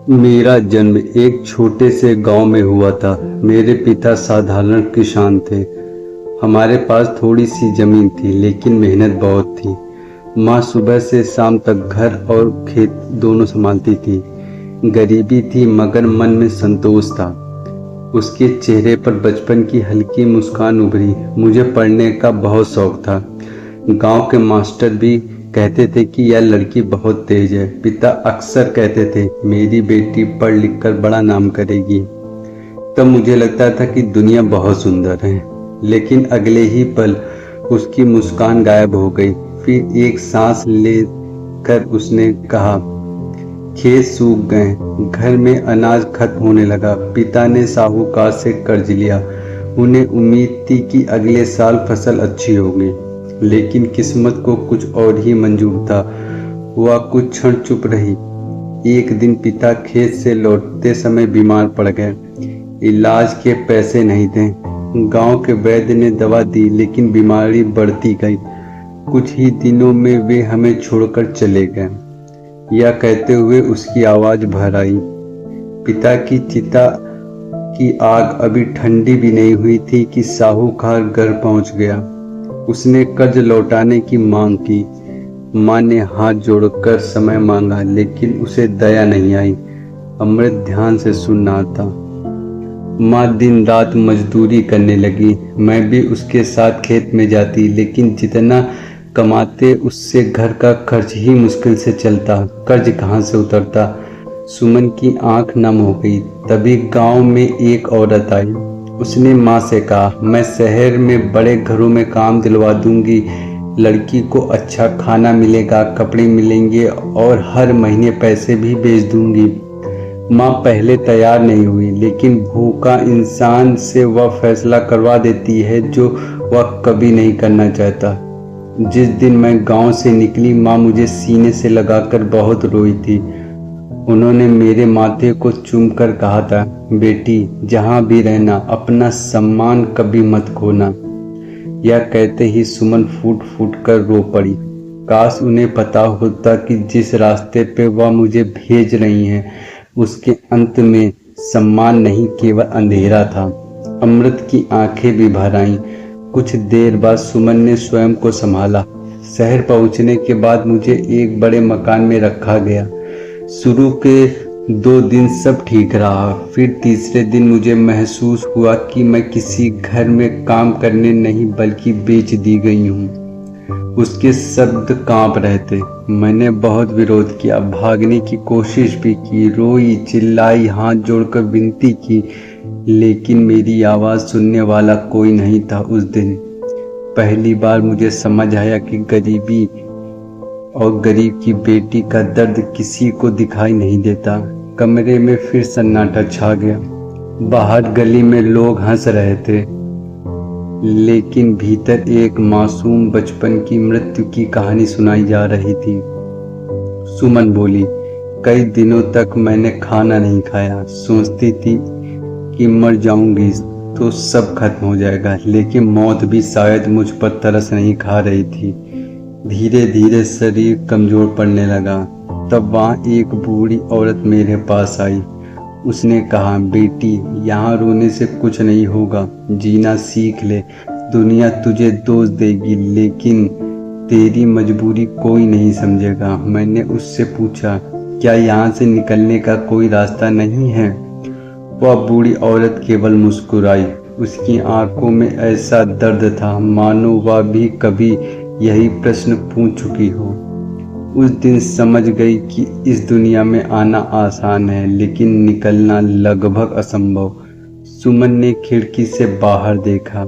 मेरा जन्म एक छोटे से गांव में हुआ था। मेरे पिता साधारण किसान थे। हमारे पास थोड़ी सी जमीन थी, लेकिन मेहनत बहुत थी। माँ सुबह से शाम तक घर और खेत दोनों संभालती थी। गरीबी थी, मगर मन में संतोष था। उसके चेहरे पर बचपन की हल्की मुस्कान उभरी। मुझे पढ़ने का बहुत शौक था। गांव के मास्टर भी कहते थे कि यह लड़की बहुत तेज है। पिता अक्सर कहते थे, मेरी बेटी पढ़ लिख कर बड़ा नाम करेगी। तब मुझे लगता था कि दुनिया बहुत सुंदर है, लेकिन अगले ही पल उसकी मुस्कान गायब हो गई। फिर एक सांस लेकर उसने कहा, खेत सूख गए, घर में अनाज खत्म होने लगा। पिता ने साहूकार से कर्ज लिया। उन्हें उम्मीद थी कि अगले साल फसल अच्छी होगी, लेकिन किस्मत को कुछ और ही मंजूर था। वह कुछ क्षण चुप रही। एक दिन पिता खेत से लौटते समय बीमार पड़ गए। इलाज के पैसे नहीं थे। गांव के वैद्य ने दवा दी, लेकिन बीमारी बढ़ती गई। कुछ ही दिनों में वे हमें छोड़कर चले गए। यह कहते हुए उसकी आवाज भर आई। पिता की चिता की आग अभी ठंडी भी नहीं हुई थी कि साहूकार घर पहुंच गया। उसने कर्ज लौटाने की मांग की। माँ ने हाथ जोड़कर समय मांगा, लेकिन उसे दया नहीं आई। अमृत ध्यान से सुनना था। माँ दिन रात मजदूरी करने लगी। मैं भी उसके साथ खेत में जाती, लेकिन जितना कमाते उससे घर का खर्च ही मुश्किल से चलता। कर्ज कहाँ से उतरता। सुमन की आंख नम हो गई। तभी गांव में एक औरत आई। उसने माँ से कहा, मैं शहर में बड़े घरों में काम दिलवा दूंगी। लड़की को अच्छा खाना मिलेगा, कपड़े मिलेंगे और हर महीने पैसे भी भेज दूंगी। माँ पहले तैयार नहीं हुई, लेकिन भूखा इंसान से वह फैसला करवा देती है जो वह कभी नहीं करना चाहता। जिस दिन मैं गांव से निकली, माँ मुझे सीने से लगाकर बहुत रोई थी। उन्होंने मेरे माथे को चूमकर कहा था, बेटी जहाँ भी रहना, अपना सम्मान कभी मत खोना। यह कहते ही सुमन फूट फूट कर रो पड़ी। काश उन्हें पता होता कि जिस रास्ते पे वह मुझे भेज रही हैं, उसके अंत में सम्मान नहीं, केवल अंधेरा था। अमृत की आंखें भी भर आईं। कुछ देर बाद सुमन ने स्वयं को संभाला। शहर पहुंचने के बाद मुझे एक बड़े मकान में रखा गया। शुरू के 2 दिन सब ठीक रहा। फिर तीसरे दिन मुझे महसूस हुआ कि मैं किसी घर में काम करने नहीं, बल्कि बेच दी गई हूँ। उसके शब्द कांप रहे थे। मैंने बहुत विरोध किया, भागने की कोशिश भी की, रोई चिल्लाई, हाथ जोड़कर विनती की, लेकिन मेरी आवाज़ सुनने वाला कोई नहीं था। उस दिन पहली बार मुझे समझ आया कि गरीबी और गरीब की बेटी का दर्द किसी को दिखाई नहीं देता। कमरे में फिर सन्नाटा छा गया। बाहर गली में लोग हंस रहे थे, लेकिन भीतर एक मासूम बचपन की मृत्यु की कहानी सुनाई जा रही थी। सुमन बोली, कई दिनों तक मैंने खाना नहीं खाया। सोचती थी कि मर जाऊंगी तो सब खत्म हो जाएगा, लेकिन मौत भी शायद मुझ पर तरस नहीं खा रही थी। धीरे धीरे शरीर कमजोर पड़ने लगा। तब वहाँ एक बूढ़ी औरत मेरे पास आई। उसने कहा, बेटी यहाँ रोने से कुछ नहीं होगा, जीना सीख ले। दुनिया तुझे दोष देगी, लेकिन तेरी मजबूरी कोई नहीं समझेगा। मैंने उससे पूछा, क्या यहाँ से निकलने का कोई रास्ता नहीं है? वह बूढ़ी औरत केवल मुस्कुराई। उसकी आंखों में ऐसा दर्द था मानो वह भी कभी यही प्रश्न पूछ चुकी हो। उस दिन समझ गई कि इस दुनिया में आना आसान है, लेकिन निकलना लगभग असंभव। सुमन ने खिड़की से बाहर देखा।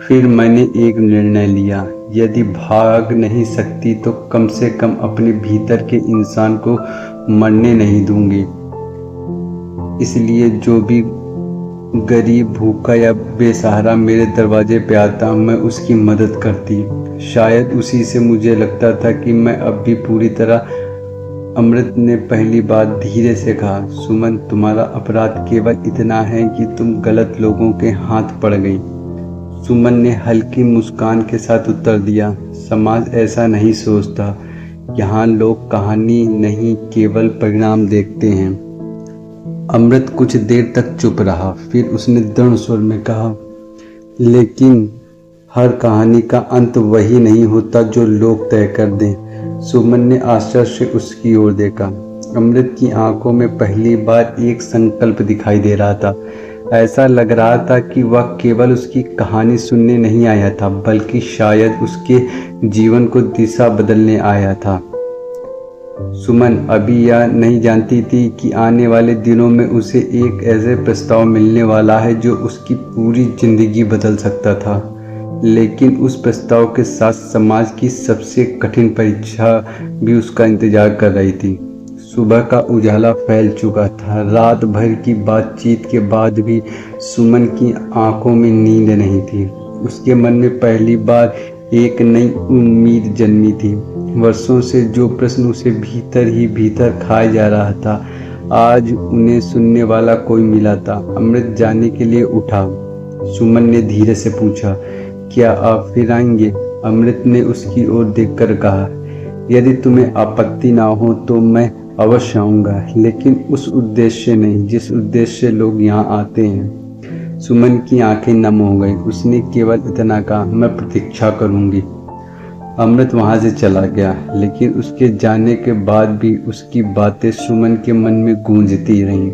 फिर मैंने एक निर्णय लिया, यदि भाग नहीं सकती तो कम से कम अपने भीतर के इंसान को मरने नहीं दूंगी। इसलिए जो भी गरीब, भूखा या बेसहारा मेरे दरवाजे पे आता, मैं उसकी मदद करती। शायद उसी से मुझे लगता था कि मैं अब भी पूरी तरह। अमृत ने पहली बार धीरे से कहा, सुमन तुम्हारा अपराध केवल इतना है कि तुम गलत लोगों के हाथ पड़ गई। सुमन ने हल्की मुस्कान के साथ उत्तर दिया, समाज ऐसा नहीं सोचता। यहाँ लोग कहानी नहीं, केवल परिणाम देखते हैं। अमृत कुछ देर तक चुप रहा, फिर उसने दृढ़ स्वर में कहा, लेकिन हर कहानी का अंत वही नहीं होता जो लोग तय कर दें। सुमन ने आश्चर्य से उसकी ओर देखा। अमृत की आंखों में पहली बार एक संकल्प दिखाई दे रहा था। ऐसा लग रहा था कि वह केवल उसकी कहानी सुनने नहीं आया था, बल्कि शायद उसके जीवन को दिशा बदलने आया था। सुमन अभी यह नहीं जानती थी कि आने वाले दिनों में उसे एक ऐसे प्रस्ताव मिलने वाला है जो उसकी पूरी जिंदगी बदल सकता था। लेकिन उस प्रस्ताव के साथ समाज की सबसे कठिन परीक्षा भी उसका इंतजार कर रही थी। सुबह का उजाला फैल चुका था। रात भर की बातचीत के बाद भी सुमन की आंखों में नींद नहीं थी। उसके मन में पहली बार एक नई उम्मीद जन्मी थी। वर्षों से जो प्रश्न उसे भीतर ही भीतर खाए जा रहा था, आज उन्हें सुनने वाला कोई मिला था। अमृत जाने के लिए उठा। सुमन ने धीरे से पूछा, क्या आप फिर आएंगे? अमृत ने उसकी ओर देखकर कहा, यदि तुम्हें आपत्ति ना हो तो मैं अवश्य आऊँगा, लेकिन उस उद्देश्य नहीं जिस उद्देश्य से लोग यहाँ आते हैं। सुमन की आंखें नम हो गई। उसने केवल इतना कहा, मैं प्रतीक्षा करूँगी। अमृत वहाँ से चला गया, लेकिन उसके जाने के बाद भी उसकी बातें सुमन के मन में गूंजती रहीं।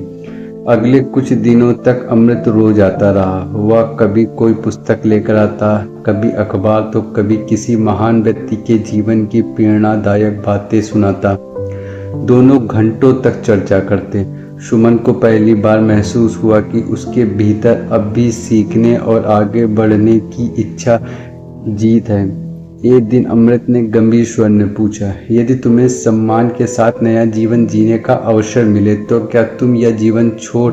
अगले कुछ दिनों तक अमृत रोज आता रहा। वह कभी कोई पुस्तक लेकर आता, कभी अखबार, तो कभी किसी महान व्यक्ति के जीवन की प्रेरणादायक बातें सुनाता। दोनों घंटों तक चर्चा करते। सुमन को पहली बार महसूस हुआ कि उसके भीतर अब भी सीखने और आगे बढ़ने की इच्छा जीत है। एक दिन अमृत ने गंभीर स्वर में पूछा, यदि तुम्हें सम्मान के साथ नया जीवन जीने का अवसर मिले तो क्या तुम यह जीवन छोड़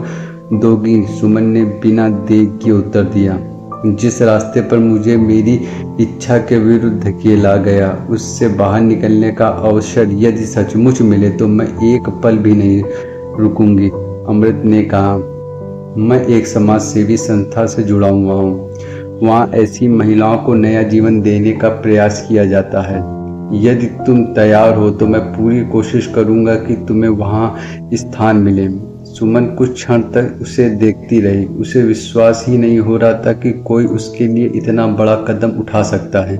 दोगी? सुमन ने बिना देख के उत्तर दिया, जिस रास्ते पर मुझे मेरी इच्छा के विरुद्ध धकेला गया, उससे बाहर निकलने का अवसर यदि सचमुच मिले तो मैं एक पल भी नहीं रुकूंगी। अमृत ने कहा, मैं एक समाज सेवी संस्था से जुड़ा हुआ हूँ। वहाँ ऐसी महिलाओं को नया जीवन देने का प्रयास किया जाता है। यदि तुम तैयार हो तो मैं पूरी कोशिश करूँगा कि तुम्हें वहाँ स्थान मिले। सुमन कुछ क्षण तक उसे देखती रही। उसे विश्वास ही नहीं हो रहा था कि कोई उसके लिए इतना बड़ा कदम उठा सकता है।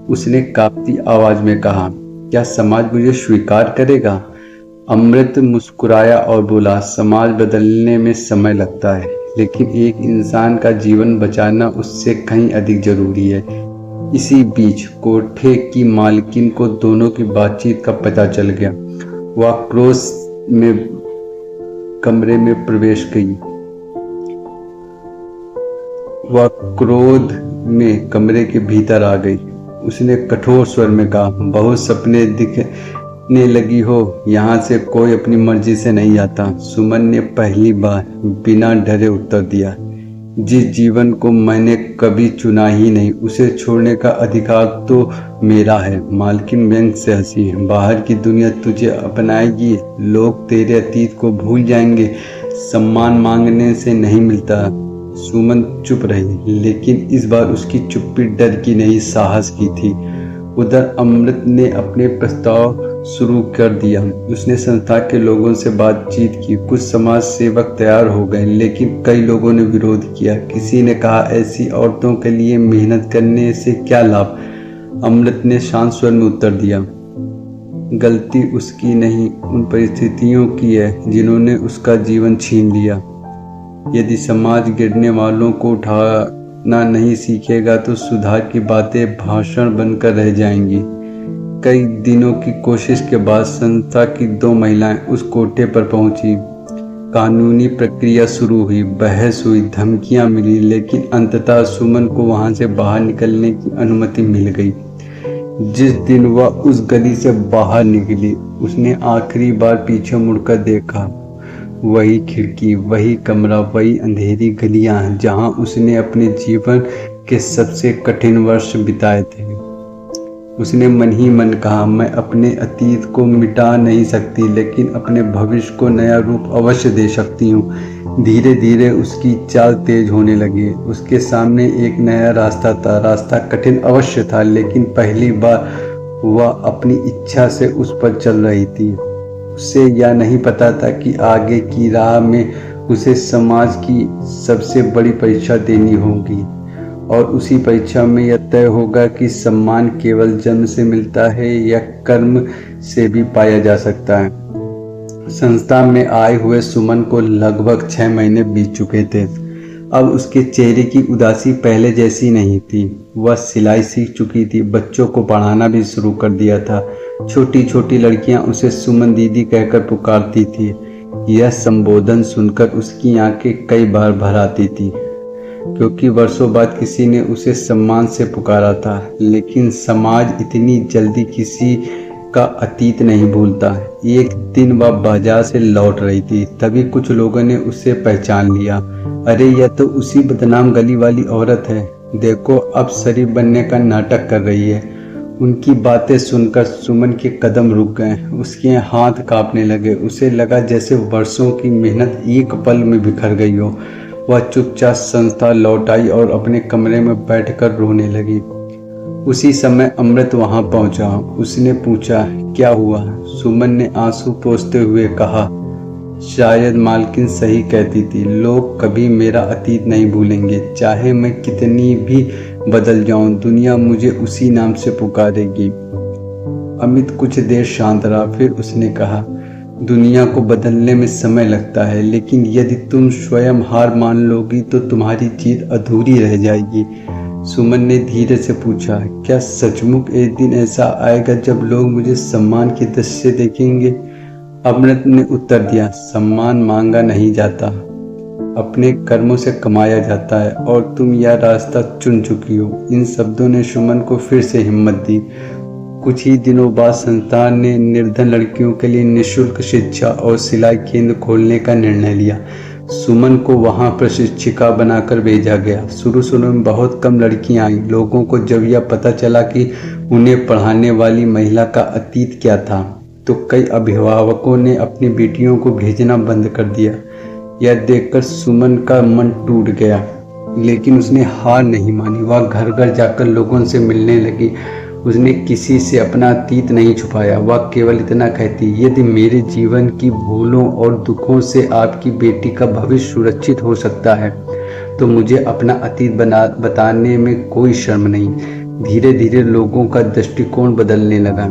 उसने कांपती आवाज में कहा, क्या समाज मुझे स्वीकार करेगा? अमृत मुस्कुराया और बोला, समाज बदलने में समय लगता है, लेकिन एक इंसान का जीवन बचाना उससे कहीं अधिक जरूरी है। इसी बीच कोठे की मालकिन को दोनों की बातचीत का पता चल गया। वह क्रोध में कमरे में प्रवेश गई। वह क्रोध में कमरे के भीतर आ गई। उसने कठोर स्वर में कहा, बहुत सपने दिखने लगी हो, यहाँ से कोई अपनी मर्जी से नहीं जाता। सुमन ने पहली बार बिना डरे उत्तर दिया, जिस जीवन को मैंने कभी चुना ही नहीं, उसे छोड़ने का अधिकार तो मेरा है। मालकिन व्यंग से हंसी, बाहर की दुनिया तुझे अपनाएगी, लोग तेरे अतीत को भूल जाएंगे, सम्मान मांगने से नहीं मिलता। सुमन चुप रही, लेकिन इस बार उसकी चुप्पी डर की नहीं, साहस की थी। उधर अमृत ने अपने प्रस्ताव शुरू कर दिया। उसने संस्था के लोगों से बातचीत की। कुछ समाज सेवक तैयार हो गए, लेकिन कई लोगों ने विरोध किया। किसी ने कहा, ऐसी औरतों के लिए मेहनत करने से क्या लाभ? अमृत ने शांत स्वर में उत्तर दिया, गलती उसकी नहीं, उन परिस्थितियों की है जिन्होंने उसका जीवन छीन लिया। यदि समाज गिरने वालों को उठाना नहीं सीखेगा तो सुधार की बातें भाषण बनकर रह जाएंगी। कई दिनों की कोशिश के बाद संस्था की 2 महिलाएं उस कोठे पर पहुंची। कानूनी प्रक्रिया शुरू हुई, बहस हुई, धमकियां मिली, लेकिन अंततः सुमन को वहां से बाहर निकलने की अनुमति मिल गई। जिस दिन वह उस गली से बाहर निकली, उसने आखिरी बार पीछे मुड़कर देखा। वही खिड़की, वही कमरा, वही अंधेरी गलियां जहां उसने अपने जीवन के सबसे कठिन वर्ष बिताए थे। उसने मन ही मन कहा, मैं अपने अतीत को मिटा नहीं सकती, लेकिन अपने भविष्य को नया रूप अवश्य दे सकती हूँ। धीरे धीरे उसकी चाल तेज होने लगी। उसके सामने एक नया रास्ता था। रास्ता कठिन अवश्य था, लेकिन पहली बार वह अपनी इच्छा से उस पर चल रही थी। उसे यह नहीं पता था कि आगे की राह में उसे समाज की सबसे बड़ी परीक्षा देनी होगी और उसी परीक्षा में यह तय होगा कि सम्मान केवल जन्म से मिलता है या कर्म से भी पाया जा सकता है। संस्था में आए हुए सुमन को लगभग 6 महीने बीत चुके थे। अब उसके चेहरे की उदासी पहले जैसी नहीं थी। वह सिलाई सीख चुकी थी, बच्चों को पढ़ाना भी शुरू कर दिया था। छोटी छोटी लड़कियां उसे सुमन दीदी कहकर पुकारती थी। यह संबोधन सुनकर उसकी आंखें कई बार भर आती थी, क्योंकि वर्षों बाद किसी ने उसे सम्मान से पुकारा था। लेकिन समाज इतनी जल्दी किसी का अतीत नहीं भूलता। एक दिन वह बाजार से लौट रही थी, तभी कुछ लोगों ने उसे पहचान लिया। अरे यह तो उसी बदनाम गली वाली औरत है, देखो अब शरीफ बनने का नाटक कर रही है। उनकी बातें सुनकर सुमन के कदम रुक गए, उसके हाथ कांपने लगे। उसे लगा जैसे वर्षों की मेहनत एक पल में बिखर गई हो। वह चुपचाप संस्था लौट आई और अपने कमरे में बैठकर रोने लगी। उसी समय अमृत वहां पहुंचा। उसने पूछा, क्या हुआ? सुमन ने आंसू पोंछते हुए कहा, शायद मालकिन सही कहती थी, लोग कभी मेरा अतीत नहीं भूलेंगे। चाहे मैं कितनी भी बदल जाऊं, दुनिया मुझे उसी नाम से पुकारेगी। अमित कुछ देर शांत रहा, फिर उसने कहा, दुनिया को बदलने में समय लगता है, लेकिन यदि तुम स्वयं हार मान लोगी तो तुम्हारी जीत अधूरी रह जाएगी। सुमन ने धीरे से पूछा, क्या सचमुच एक दिन ऐसा आएगा जब लोग मुझे सम्मान की दृष्टि से देखेंगे? अमृत ने उत्तर दिया, सम्मान मांगा नहीं जाता, अपने कर्मों से कमाया जाता है और तुम यह रास्ता चुन चुकी हो। इन शब्दों ने सुमन को फिर से हिम्मत दी। कुछ ही दिनों बाद संस्थान ने निर्धन लड़कियों के लिए निःशुल्क शिक्षा और सिलाई केंद्र खोलने का निर्णय लिया। सुमन को वहां प्रशिक्षिका बनाकर भेजा गया। शुरू शुरू में बहुत कम लड़कियां आईं। लोगों को जब यह पता चला कि उन्हें पढ़ाने वाली महिला का अतीत क्या था, तो कई अभिभावकों ने अपनी बेटियों को भेजना बंद कर दिया। यह देखकर सुमन का मन टूट गया, लेकिन उसने हार नहीं मानी। वह घर घर जाकर लोगों से मिलने लगी। उसने किसी से अपना अतीत नहीं छुपाया। वह केवल इतना कहती, यदि मेरे जीवन की भूलों और दुखों से आपकी बेटी का भविष्य सुरक्षित हो सकता है तो मुझे अपना अतीत बताने में कोई शर्म नहीं। धीरे धीरे लोगों का दृष्टिकोण बदलने लगा।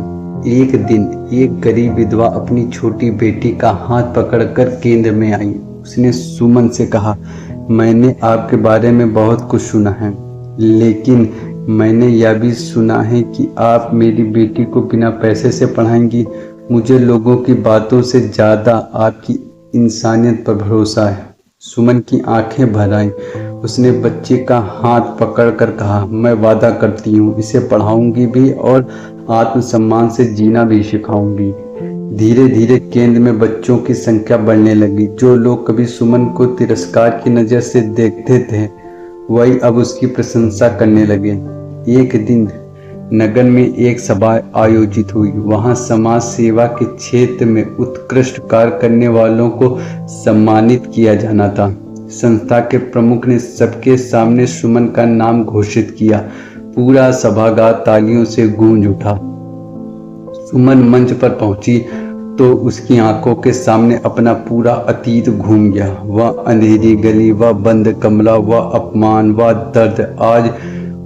एक दिन एक गरीब विधवा अपनी छोटी बेटी का हाथ पकड़कर केंद्र में आई। उसने सुमन से कहा, मैंने आपके बारे में बहुत कुछ सुना है, लेकिन मैंने यह भी सुना है कि आप मेरी बेटी को बिना पैसे से पढ़ाएंगी। मुझे लोगों की बातों से ज़्यादा आपकी इंसानियत पर भरोसा है। सुमन की आंखें भर आईं। उसने बच्चे का हाथ पकड़कर कहा, मैं वादा करती हूँ, इसे पढ़ाऊंगी भी और आत्मसम्मान से जीना भी सिखाऊंगी। धीरे धीरे केंद्र में बच्चों की संख्या बढ़ने लगी। जो लोग कभी सुमन को तिरस्कार की नज़र से देखते थे, वही अब उसकी प्रशंसा करने लगे। एक दिन नगर में एक सभा आयोजित हुई। वहां समाज सेवा के क्षेत्र में उत्कृष्ट कार्य करने वालों को सम्मानित किया जाना था। संस्था के प्रमुख ने सबके सामने सुमन का नाम घोषित किया। पूरा सभागार तालियों से गूंज उठा। सुमन मंच पर पहुंची तो उसकी आंखों के सामने अपना पूरा अतीत घूम गया। वह अंधेरी गली, वह बंद कमरा, वह अपमान, वह दर्द। आज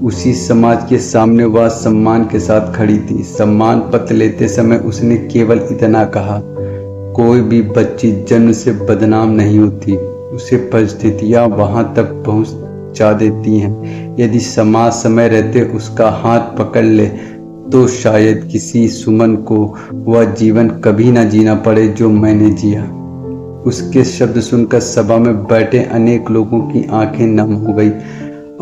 उसी समाज के सामने वह सम्मान के साथ खड़ी थी। सम्मान पत्र लेते समय उसने केवल इतना कहा, कोई भी बच्ची जन्म से बदनाम नहीं होती, उसे परिस्थितियां वहां तक पहुंचा देती हैं। यदि समाज समय रहते उसका हाथ पकड़ ले तो शायद किसी सुमन को वह जीवन कभी ना जीना पड़े जो मैंने जिया। उसके शब्द सुनकर सभा में बैठे अनेक लोगों की आंखें नम हो गई।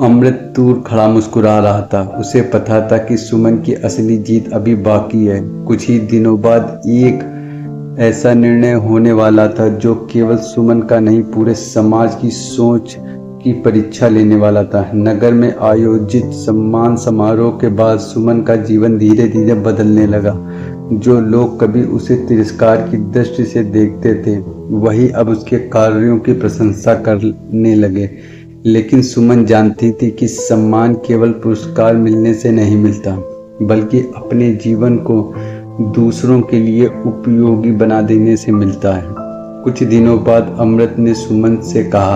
अमृत दूर खड़ा मुस्कुरा रहा था। उसे पता था कि सुमन की असली जीत अभी बाकी है। कुछ ही दिनों बाद एक ऐसा निर्णय होने वाला था जो केवल सुमन का नहीं, पूरे समाज की सोच की परीक्षा लेने वाला था। नगर में आयोजित सम्मान समारोह के बाद सुमन का जीवन धीरे धीरे बदलने लगा। जो लोग कभी उसे तिरस्कार की दृष्टि से देखते थे, वही अब उसके कार्यों की प्रशंसा करने लगे। लेकिन सुमन जानती थी कि सम्मान केवल पुरस्कार मिलने से नहीं मिलता, बल्कि अपने जीवन को दूसरों के लिए उपयोगी बना देने से मिलता है। कुछ दिनों बाद अमृत ने सुमन से कहा,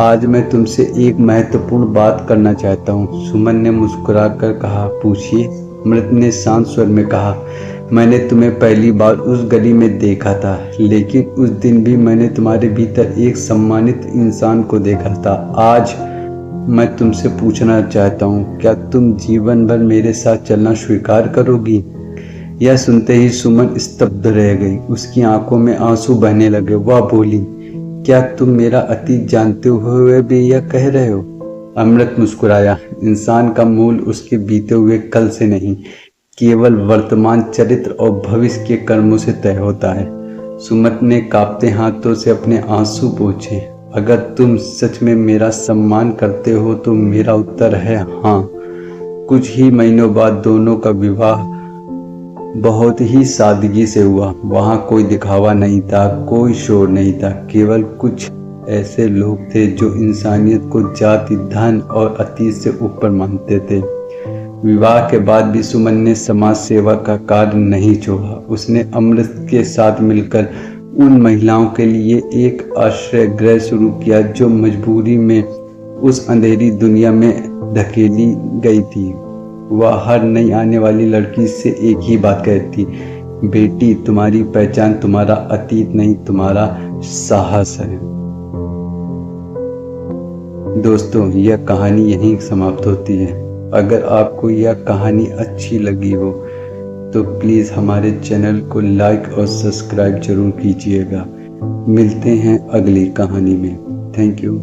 आज मैं तुमसे एक महत्वपूर्ण बात करना चाहता हूँ। सुमन ने मुस्कुराकर कहा, पूछिए। अमृत ने शांत स्वर में कहा, मैंने तुम्हें पहली बार उस गली में देखा था, लेकिन उस दिन भी मैंने तुम्हारे भीतर एक सम्मानित इंसान को देखा था। आज मैं तुमसे पूछना चाहता हूँ, क्या तुम जीवन भर मेरे साथ चलना स्वीकार करोगी? यह सुनते ही सुमन स्तब्ध रह गई। उसकी आंखों में आंसू बहने लगे। वह बोली, क्या तुम मेरा अतीत जानते हुए भी यह कह रहे हो? अमृत मुस्कुराया। इंसान का मूल उसके बीते हुए कल से नहीं, केवल वर्तमान चरित्र और भविष्य के कर्मों से तय होता है। सुमन ने कांपते हाथों से अपने आंसू पोंछे। अगर तुम सच में मेरा सम्मान करते हो तो मेरा उत्तर है हाँ। कुछ ही महीनों बाद दोनों का विवाह बहुत ही सादगी से हुआ। वहाँ कोई दिखावा नहीं था, कोई शोर नहीं था, केवल कुछ ऐसे लोग थे जो इंसानियत को जाति, धन और अतीत से ऊपर मानते थे। विवाह के बाद भी सुमन ने समाज सेवा का कार्य नहीं छोड़ा। उसने अमृत के साथ मिलकर उन महिलाओं के लिए एक आश्रय गृह शुरू किया जो मजबूरी में उस अंधेरी दुनिया में धकेली गई थी। वह हर नई आने वाली लड़की से एक ही बात कहती, बेटी, तुम्हारी पहचान तुम्हारा अतीत नहीं, तुम्हारा साहस है। दोस्तों, यह कहानी यहीं समाप्त होती है। अगर आपको यह कहानी अच्छी लगी हो तो प्लीज़ हमारे चैनल को लाइक और सब्सक्राइब जरूर कीजिएगा। मिलते हैं अगली कहानी में। Thank you.